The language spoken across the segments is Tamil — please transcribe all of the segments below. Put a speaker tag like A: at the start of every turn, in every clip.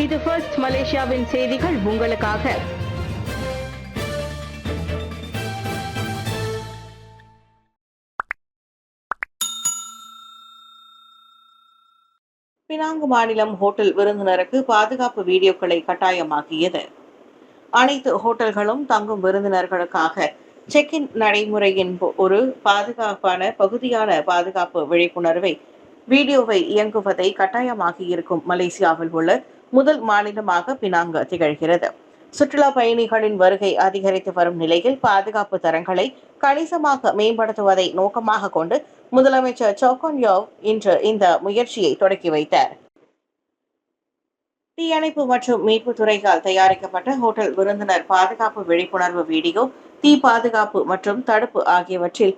A: இது ஃபர்ஸ்ட் மலேசியாவின் செய்திகள் உங்களுக்காக.
B: பினாங்கு மாநிலம் ஹோட்டல் விருந்தினருக்கு பாதுகாப்பு வீடியோக்களை கட்டாயமாக்கியது. அனைத்து ஹோட்டல்களும் தங்கும் விருந்தினர்களுக்காக செக்-இன் நடைமுறையின் ஒரு பாதுகாப்பான பகுதியான பாதுகாப்பு விழிப்புணர்வை வீடியோவை இயங்குவதை கட்டாயமாக்கியிருக்கும் மலேசியாவில் உள்ள முதல் மாநிலமாக பினாங்கு திகழ்கிறது. சுற்றுலா பயணிகளின் வருகை அதிகரித்து வரும் நிலையில் பாதுகாப்பு தரங்களை கணிசமாக மேம்படுத்துவதை நோக்கமாக கொண்டு முதலமைச்சர் சோக்கன் யோவ் இன்று இந்த முயற்சியை தொடக்கி வைத்தார். தீயணைப்பு மற்றும் மீட்பு துறையால் தயாரிக்கப்பட்ட ஹோட்டல் விருந்தினர் பாதுகாப்பு விழிப்புணர்வு வீடியோ தீ பாதுகாப்பு மற்றும் தடுப்பு ஆகியவற்றில்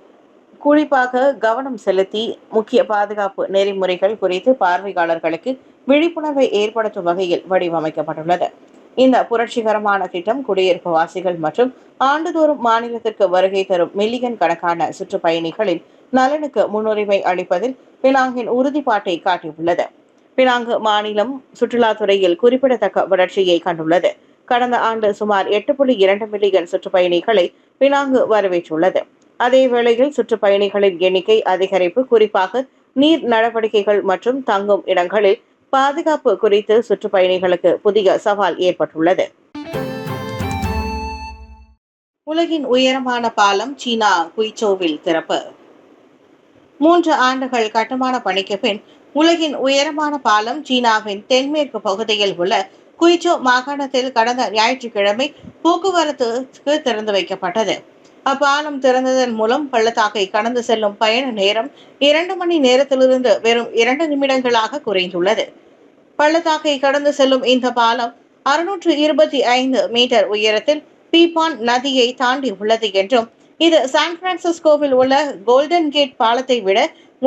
B: குறிப்பாக கவனம் செலுத்தி முக்கிய பாதுகாப்பு நெறிமுறைகள் குறித்து பார்வையாளர்களுக்கு விழிப்புணர்வை ஏற்படுத்தும் வகையில் வடிவமைக்கப்பட்டுள்ளது. இந்த புரட்சிகரமான திட்டம் குடியிருப்பு வாசிகள் மற்றும் ஆண்டுதோறும் மாநிலத்திற்கு வருகை தரும் மில்லியன் கணக்கான சுற்றுப்பயணிகளின் நலனுக்கு முன்னுரிமை அளிப்பதில் பினாங்கின் உறுதிப்பாட்டை காட்டியுள்ளது. பினாங்கு மாநிலம் சுற்றுலாத்துறையில் குறிப்பிடத்தக்க வளர்ச்சியை கண்டுள்ளது. கடந்த ஆண்டு சுமார் 8.2 மில்லியன் சுற்றுப்பயணிகளை பினாங்கு வரவேற்றுள்ளது. அதே வேளையில் சுற்றுப்பயணிகளின் எண்ணிக்கை அதிகரிப்பு, குறிப்பாக நீர் நடவடிக்கைகள் மற்றும் தங்கும் இடங்களில் பாதுகாப்பு குறித்து சுற்றுப்பயணிகளுக்கு புதிய சவால் ஏற்பட்டுள்ளது. உலகின் உயரமான பாலம் சீனா குய்சோவில் திறப்பு. 3 ஆண்டுகள் கட்டுமான பணிக்கு பின் உலகின் உயரமான பாலம் சீனாவின் தென்மேற்கு பகுதியில் உள்ள குய்சோ மாகாணத்தில் கடந்த ஞாயிற்றுக்கிழமை போக்குவரத்துக்கு திறந்து வைக்கப்பட்டது. அப்பாலம் திறந்ததன் மூலம் பள்ளத்தாக்கை கடந்து செல்லும் பயண நேரம் 2 மணி நேரத்திலிருந்து வெறும் 2 நிமிடங்களாக குறைந்துள்ளது. பள்ளத்தாக்கை கடந்து செல்லும் இந்த பாலம் 625 மீட்டர் உயரத்தில் பீபான் நதியை தாண்டி உள்ளது என்றும் இது சான் பிரான்சிஸ்கோவில் உள்ள கோல்டன் கேட் பாலத்தை விட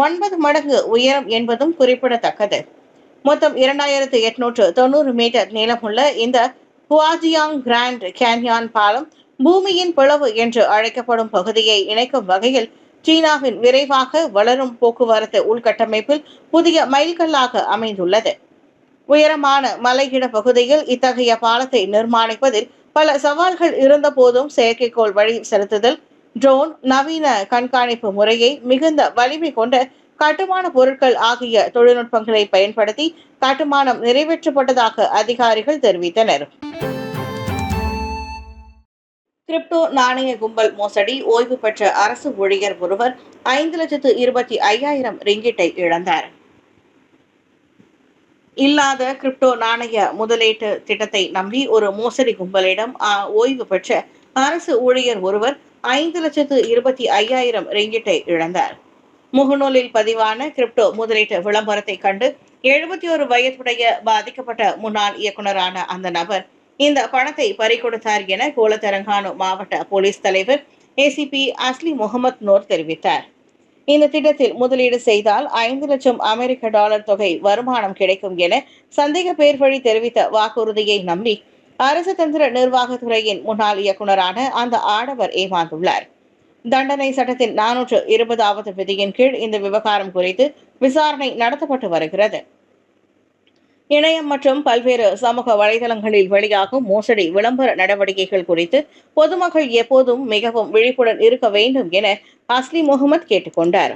B: 9 மடங்கு உயரம் என்பதும் குறிப்பிடத்தக்கது. மொத்தம் 2890 மீட்டர் நீளமுள்ள இந்த ஹுவாஜியாங் கிராண்ட் கேன்யான் பாலம் பூமியின் பிளவு என்று அழைக்கப்படும் பகுதியை இணைக்கும் வகையில் சீனாவின் விரைவாக வளரும் போக்குவரத்து உள்கட்டமைப்பில் புதிய மைல்கல்லாக அமைந்துள்ளது. உயரமான மலையிட பகுதியில் இத்தகைய பாலத்தை நிர்மாணிப்பதில் பல சவால்கள் இருந்த போதும் செயற்கைக்கோள் வழி செலுத்துதல், ட்ரோன், நவீன கண்காணிப்பு முறையை, மிகுந்த வலிமை கொண்ட கட்டுமான பொருட்கள் ஆகிய தொழில்நுட்பங்களை பயன்படுத்தி கட்டுமானம் நிறைவேற்றப்பட்டதாக அதிகாரிகள் தெரிவித்தனர். கிரிப்டோ நாணய கும்பல் மோசடி ஓய்வு பெற்ற அரசு ஊழியர் ஒருவர் 5,25,000 ரிங்கிட்டை இழந்தார். இல்லாத கிரிப்டோ நாணய முதலீட்டு திட்டத்தை நம்பி ஒரு மோசடி கும்பலிடம் ஓய்வு பெற்ற அரசு ஊழியர் ஒருவர் 5,25,000 ரிங்கிட்டை இழந்தார். முகநூலில் பதிவான கிரிப்டோ முதலீட்டு விளம்பரத்தை கண்டு 71 வயதுடைய பாதிக்கப்பட்ட முன்னாள் இயக்குநரான அந்த நபர் இந்த பணத்தை பறிகொடுத்தார் என கோலத்தரங்கானு மாவட்ட போலீஸ் தலைவர் ACP அஸ்லி முகமது நூர் தெரிவித்தார். இந்த திட்டத்தில் முதலீடு செய்தால் 5 லட்சம் அமெரிக்க டாலர் தொகை வருமானம் கிடைக்கும் என சந்தேக பேர் வழி தெரிவித்த வாக்குறுதியை நம்பி அரசு தந்திர நிர்வாகத்துறையின் முன்னாள் இயக்குநரான அந்த ஆடவர் ஏமாந்துள்ளார். தண்டனை சட்டத்தின் 420வது விதியின் கீழ் இந்த விவகாரம் குறித்து விசாரணை நடத்தப்பட்டு வருகிறது. இணையம் மற்றும் பல்வேறு சமூக வலைதளங்களில் வெளியாகும் மோசடி விளம்பர நடவடிக்கைகள் குறித்து பொதுமக்கள் எப்போதும் மிகவும் விழிப்புடன் இருக்க வேண்டும் என அஸ்லி முகமது கேட்டுக்கொண்டார்.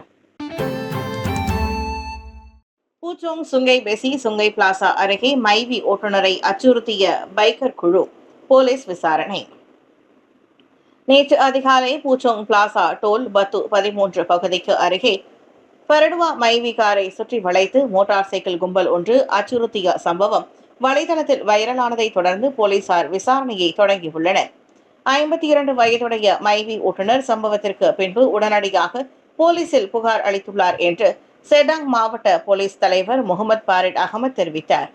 B: பூச்சோங் சுங்கை பெசி சுங்கை பிளாசா அருகே மைவி ஓட்டுநரை அச்சுறுத்திய பைக்கர் குழு, போலீஸ் விசாரணை. நேற்று அதிகாலை பூச்சோங் பிளாசா டோல் பத்து 13 பகுதிக்கு அருகே பரடுவா மைவி காரை சுற்றி வளைத்து மோட்டார் சைக்கிள் கும்பல் ஒன்று அச்சுறுத்திய சம்பவம் வலைதளத்தில் வைரலானதை தொடர்ந்து போலீசார் விசாரணையை தொடங்கியுள்ளனர். 52 வயதுடைய மைவி ஓட்டுநர் சம்பவத்திற்கு பின்பு உடனடியாக போலீசில் புகார் அளித்துள்ளார் என்று செடாங் மாவட்ட போலீஸ் தலைவர் முகமது பாரிட் அகமது தெரிவித்தார்.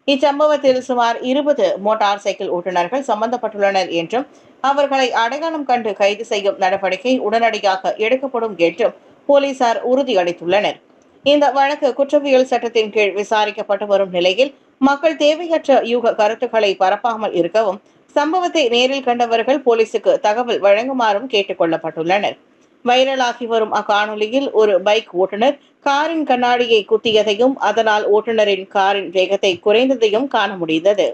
B: இச்சம்பவத்தில் சுமார் 20 மோட்டார் சைக்கிள் ஓட்டுநர்கள் சம்பந்தப்பட்டுள்ளனர் என்றும் அவர்களை அடையாளம் கண்டு கைது செய்யும் நடவடிக்கை உடனடியாக எடுக்கப்படும் என்றும் போலீசார் உறுதியளித்துள்ளனர். இந்த வழக்கு குற்றவியல் சட்டத்தின் கீழ் விசாரிக்கப்பட்டு வரும் நிலையில் மக்கள் தேவையற்ற யூக கருத்துக்களை பரப்பாமல் இருக்கவும் சம்பவத்தை நேரில் கண்டவர்கள் போலீசுக்கு தகவல் வழங்குமாறும் கேட்டுக் கொள்ளப்பட்டுள்ளனர். வைரலாகி வரும் அக்காணொலியில் ஒரு பைக் ஓட்டுநர் காரின் கண்ணாடியை குத்தியதையும் அதனால் ஓட்டுநரின் காரின் வேகத்தை குறைந்ததையும் காண முடிந்தது.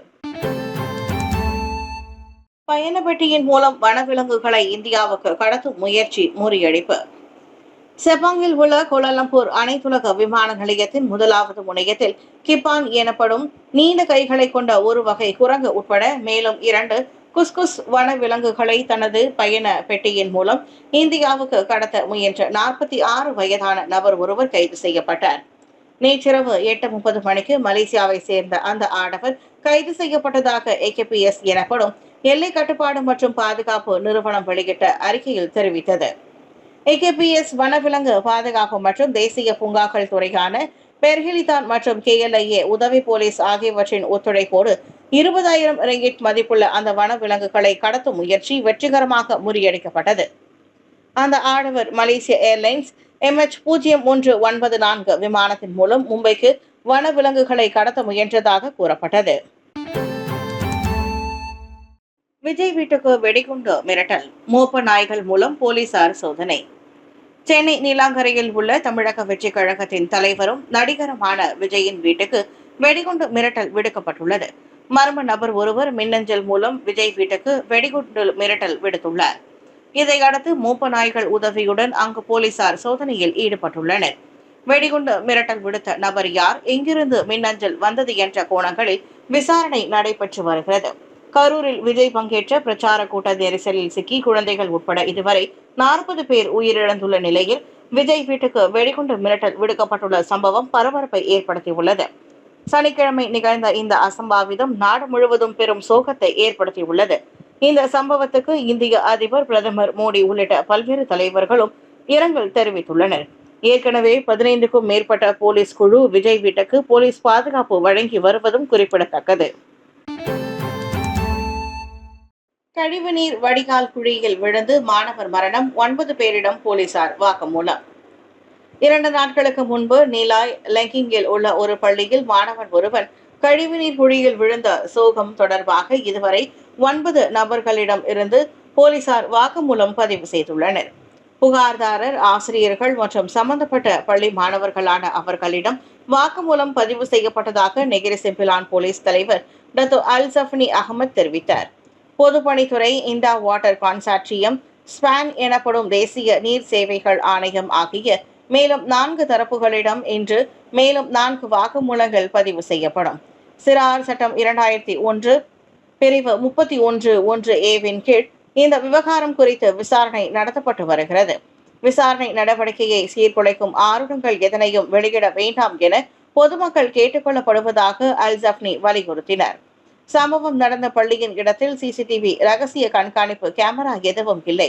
B: பயண பெட்டியின் மூலம் வனவிலங்குகளை இந்தியாவுக்கு கடத்தும் முயற்சி முறியடிப்பு. செபாங்கில் உள்ள கோலாலம்பூர் அனைத்துலக விமான நிலையத்தின் முதலாவது முனையத்தில் கிப்பான் எனப்படும் நீண்ட கைகளை கொண்ட ஒரு வகை குரங்கு உட்பட மேலும் 2 குஸ்குஸ் வனவிலங்குகளை தனது பயண பெட்டியின் மூலம் இந்தியாவுக்கு கடத்த முயன்ற 46 வயதான நபர் ஒருவர் கைது செய்யப்பட்டார். நேற்றிரவு 8:30 மணிக்கு மலேசியாவை சேர்ந்த அந்த ஆடவர் கைது செய்யப்பட்டதாக AKPS எனப்படும் எல்லை கட்டுப்பாடு மற்றும் பாதுகாப்பு நிறுவனம் வெளியிட்ட அறிக்கையில் தெரிவித்தது. AKPS வனவிலங்கு பாதுகாப்பு மற்றும் தேசிய பூங்காக்கள் துறையான பெர்ஹிலிதான் மற்றும் KLIA உதவி போலீஸ் ஆகியவற்றின் ஒத்துழைப்போடு 20,000 ரிங்கிட் மதிப்புள்ள அந்த வனவிலங்குகளை கடத்தும் முயற்சி வெற்றிகரமாக முறியடிக்கப்பட்டது. அந்த ஆடவர் மலேசிய ஏர்லைன்ஸ் MH0194 விமானத்தின் மூலம் மும்பைக்கு வனவிலங்குகளை கடத்த முயன்றதாக கூறப்பட்டது. விஜய் வீட்டுக்கு வெடிகுண்டு மிரட்டல், மோப்ப நாய்கள் மூலம் போலீசார் சோதனை. சென்னை நீலாங்கரையில் உள்ள தமிழக வெற்றி கழகத்தின் தலைவரும் நடிகருமான விஜயின் வீட்டுக்கு வெடிகுண்டு மிரட்டல் விடுக்கப்பட்டுள்ளது. மர்ம நபர் ஒருவர் மின்னஞ்சல் மூலம் விஜய் வீட்டுக்கு வெடிகுண்டு மிரட்டல் விடுத்துள்ளார். இதையடுத்து மோப்ப நாய்கள் உதவியுடன் அங்கு போலீசார் சோதனையில் ஈடுபட்டுள்ளனர். வெடிகுண்டு மிரட்டல் விடுத்த நபர் யார், எங்கிருந்து மின்னஞ்சல் வந்தது என்ற கோணங்களில் விசாரணை நடைபெற்று வருகிறது. கரூரில் விஜய் பங்கேற்ற பிரச்சார கூட்ட நெரிசலில் சிக்கி குழந்தைகள் உட்பட இதுவரை 40 பேர் உயிரிழந்துள்ள நிலையில் விஜய் வீட்டுக்கு வெடிகுண்டு மிரட்டல் விடுக்கப்பட்டுள்ள சம்பவம் பரபரப்பை ஏற்படுத்தியுள்ளது. சனிக்கிழமை நிகழ்ந்த இந்த அசம்பாவிதம் நாடு முழுவதும் பெரும் சோகத்தை ஏற்படுத்தியுள்ளது. இந்த சம்பவத்துக்கு இந்திய அதிபர் பிரதமர் மோடி உள்ளிட்ட பல்வேறு தலைவர்களும் இரங்கல் தெரிவித்துள்ளனர். ஏற்கனவே 15க்கும் மேற்பட்ட போலீஸ் குழு விஜய் வீட்டுக்கு போலீஸ் பாதுகாப்பு வழங்கி வருவதும் குறிப்பிடத்தக்கது. கழிவுநீர் வடிகால் குழியில் விழுந்து மாணவர் மரணம், 9 பேரிடம் போலீசார் வாக்குமூலம். 2 நாட்களுக்கு முன்பு நீலாய் லெங்கிங்கில் உள்ள ஒரு பள்ளியில் மாணவன் ஒருவன் கழிவுநீர் குழியில் விழுந்த சோகம் தொடர்பாக இதுவரை 9 நபர்களிடம் இருந்து போலீசார் வாக்குமூலம் பதிவு செய்துள்ளனர். புகார்தாரர், ஆசிரியர்கள் மற்றும் சம்பந்தப்பட்ட பள்ளி மாணவர்களான அவர்களிடம் வாக்குமூலம் பதிவு செய்யப்பட்டதாக நெகிரி செம்பிலான் போலீஸ் தலைவர் டத்தோ அல்சஃப்னி அகமது தெரிவித்தார். பொதுப்பணித்துறை, இண்டா வாட்டர் கான்சார்டியம், ஸ்பான் எனப்படும் தேசிய நீர் சேவைகள் ஆணையம் ஆகிய மேலும் 4 தரப்புகளிடம் இன்று மேலும் 4 வாக்குமூலங்கள் பதிவு செய்யப்படும். சிறார் சட்டம் 2001 பிரிவு 31(1)A-வின் கீழ் இந்த விவகாரம் குறித்து விசாரணை நடத்தப்பட்டு வருகிறது. விசாரணை நடவடிக்கையை சீர்குலைக்கும் ஆருடங்கள் எதனையும் வெளியிட வேண்டாம் என பொதுமக்கள் கேட்டுக் கொள்ளப்படுவதாக அல்சஃப்னி வலியுறுத்தினர். சம்பவம் நடந்த பள்ளியின் இடத்தில் CCTV ரகசிய கண்காணிப்பு கேமரா எதுவும் இல்லை.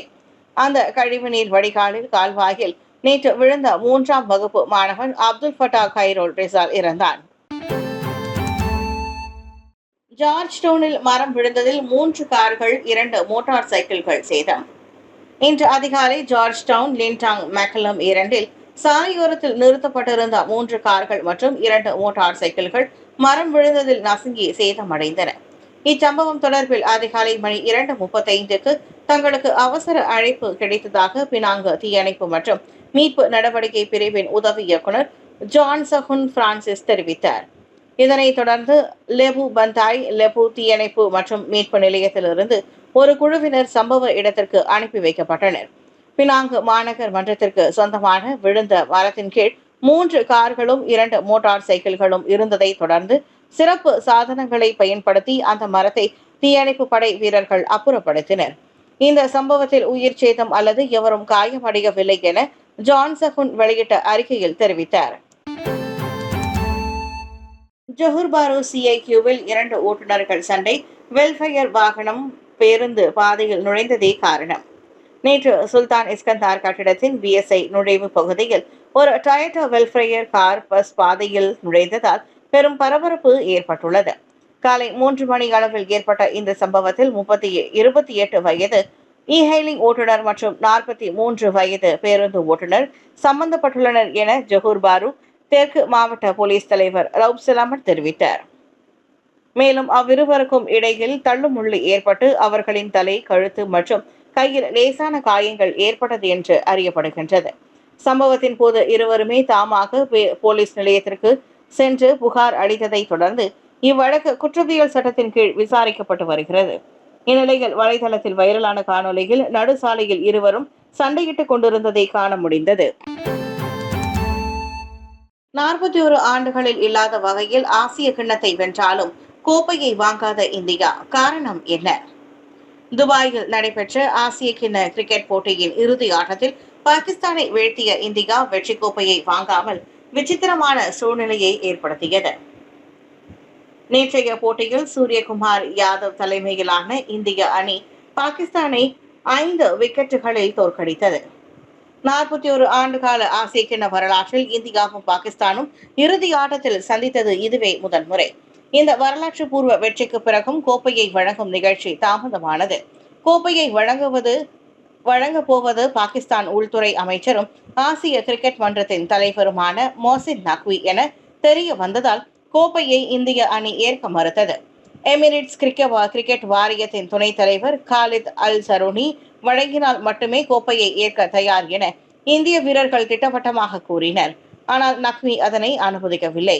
B: அந்த கழிவுநீர் வடிகாலில் கால்வாயில் நேற்று விழுந்த 3ஆம் வகுப்பு மாணவன் அப்துல் ஃபட்டா கைரோல் ரிசால் இறந்தான். ஜார்ஜ் டவுனில் மரம் விழுந்ததில் 3 கார்கள், 2 மோட்டார் சைக்கிள்கள் சேதம். இன்று அதிகாலை ஜார்ஜ் டவுன் லின்டாங் மெக்கலம் 2இல் சாலையோரத்தில் நிறுத்தப்பட்டிருந்த 3 கார்கள் மற்றும் 2 மோட்டார் சைக்கிள்கள் மரம் விழுந்ததில் நசுங்கி சேதமடைந்தன. இச்சம்பவம் தொடர்பில் அதிகாலை மணி 2:35க்கு தங்களுக்கு அவசர அழைப்பு கிடைத்ததாக பினாங்கு தீயணைப்பு மற்றும் மீட்பு நடவடிக்கை பிரிவின் உதவி இயக்குநர் ஜான் சஹுன் பிரான்சிஸ் தெரிவித்தார். இதனைத் தொடர்ந்து லெபு பந்தாய் லெபு தீயணைப்பு மற்றும் மீட்பு நிலையத்திலிருந்து ஒரு குழுவினர் சம்பவ இடத்திற்கு அனுப்பி வைக்கப்பட்டனர். பினாங்கு மாநகர் மன்றத்திற்கு சொந்தமான விழுந்த மரத்தின் கீழ் 3 கார்களும் 2 மோட்டார் சைக்கிள்களும் இருந்ததை தொடர்ந்து சிறப்பு சாதனங்களை பயன்படுத்தி அந்த மரத்தை தீயணைப்பு படை வீரர்கள் அப்புறப்படுத்தினர். இந்த சம்பவத்தில் உயிர் சேதம் அல்லது எவரும் காயமடையவில்லை என ஜான் சகுன் வெளியிட்ட அறிக்கையில் தெரிவித்தார். ஜொஹர் பாரு CIQவில் 2 ஓட்டுநர்கள் சண்டை, வெல்ஃபயர் வாகனம் பேருந்து பாதையில் நுழைந்ததே காரணம். நேற்று சுல்தான் இஸ்கந்தார் கட்டிடத்தின் BSI நுழைவு பகுதியில் ஒரு டொயோட்டா வெல்ஃபயர் கார் பஸ் பாதையில் நுழைந்ததால் பெரும் பரபரப்பு ஏற்பட்டுள்ளது. காலை 3 மணி அளவில் ஏற்பட்ட இந்த சம்பவத்தில் 28 வயது இ-ஹைலிங் ஓட்டுநர் மற்றும் 43 வயது பேருந்து ஓட்டுநர் சம்பந்தப்பட்டுள்ளனர் என ஜொஹர் பாரு தெற்கு மாவட்ட போலீஸ் தலைவர் ரவுப் சலாமட் தெரிவித்தார். மேலும் அவ்விருவருக்கும் இடையில் தள்ளுமுள்ளு ஏற்பட்டு அவர்களின் தலை, கழுத்து மற்றும் கையில் லேசான காயங்கள் ஏற்பட்டது என்று அறியப்படுகின்றது. சம்பவத்தின் போது இருவருமே தாமாக போலீஸ் நிலையத்திற்கு சென்று புகார் அளித்ததை தொடர்ந்து இவ்வழக்கு குற்றவியல் சட்டத்தின் கீழ் விசாரிக்கப்பட்டு வருகிறது. இந்நிலையில் வலைதளத்தில் வைரலான காணொலியில் நடுசாலையில் இருவரும் சண்டையிட்டுக் கொண்டிருந்ததை காண முடிந்தது. 41 ஆண்டுகளில் இல்லாத வகையில் ஆசிய கிண்ணத்தை வென்றாலும் கோப்பையை வாங்காத இந்தியா, காரணம் என்ன? துபாயில் நடைபெற்ற ஆசிய கிண்ண கிரிக்கெட் போட்டியின் இறுதி ஆட்டத்தில் பாகிஸ்தானை வீழ்த்திய இந்தியா வெற்றி கோப்பையை வாங்காமல் விசித்திரமான சூழ்நிலையை ஏற்படுத்தியது. நேற்றைய போட்டியில் சூரியகுமார் யாதவ் தலைமையிலான இந்திய அணி பாகிஸ்தானை 5 விக்கெட்டுகளில் தோற்கடித்தது. 41 ஆண்டுகால ஆசிய கிண்ண வரலாற்றில் இந்தியாவும் பாகிஸ்தானும் இறுதி ஆட்டத்தில் சந்தித்தது இதுவே முதன்முறை. இந்த வரலாற்று பூர்வ வெற்றிக்கு பிறகும் கோப்பையை வழங்கும் நிகழ்ச்சி தாமதமானது. கோப்பையை வழங்கப் போவது பாகிஸ்தான் உள்துறை அமைச்சரும் ஆசிய கிரிக்கெட் மன்றத்தின் தலைவருமான மொஹசின் நக்வி என தெரிய வந்ததால் கோப்பையை இந்திய அணி ஏற்க மறுத்தது. எமிரேட்ஸ் கிரிக்கெட் வாரியத்தின் துணைத் தலைவர் காலித் அல் சரோனி வழங்கினால் மட்டுமே கோப்பையை ஏற்க தயார் என இந்திய வீரர்கள் திட்டவட்டமாக கூறினர். ஆனால் நக்வி அதனை அனுமதிக்கவில்லை.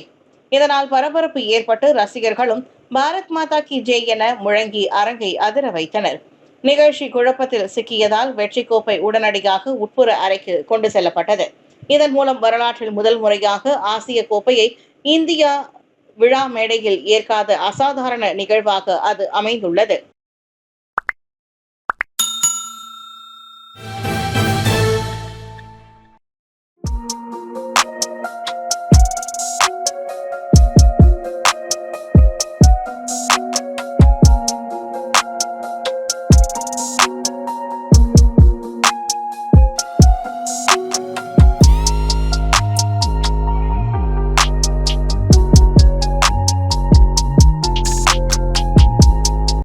B: இதனால் பரபரப்பு ஏற்பட்டு ரசிகர்களும் பாரத் மாதா கி ஜெய் என முழங்கி அரங்கை அதிர வைத்தனர். நிகழ்ச்சி குழப்பத்தில் சிக்கியதால் வெற்றி கோப்பை உடனடியாக உட்புற அறைக்கு கொண்டு செல்லப்பட்டது. இதன் மூலம் வரலாற்றில் முதல் முறையாக ஆசிய கோப்பையை இந்தியா விழா மேடையில் ஏற்காத அசாதாரண நிகழ்வாக அது அமைந்துள்ளது.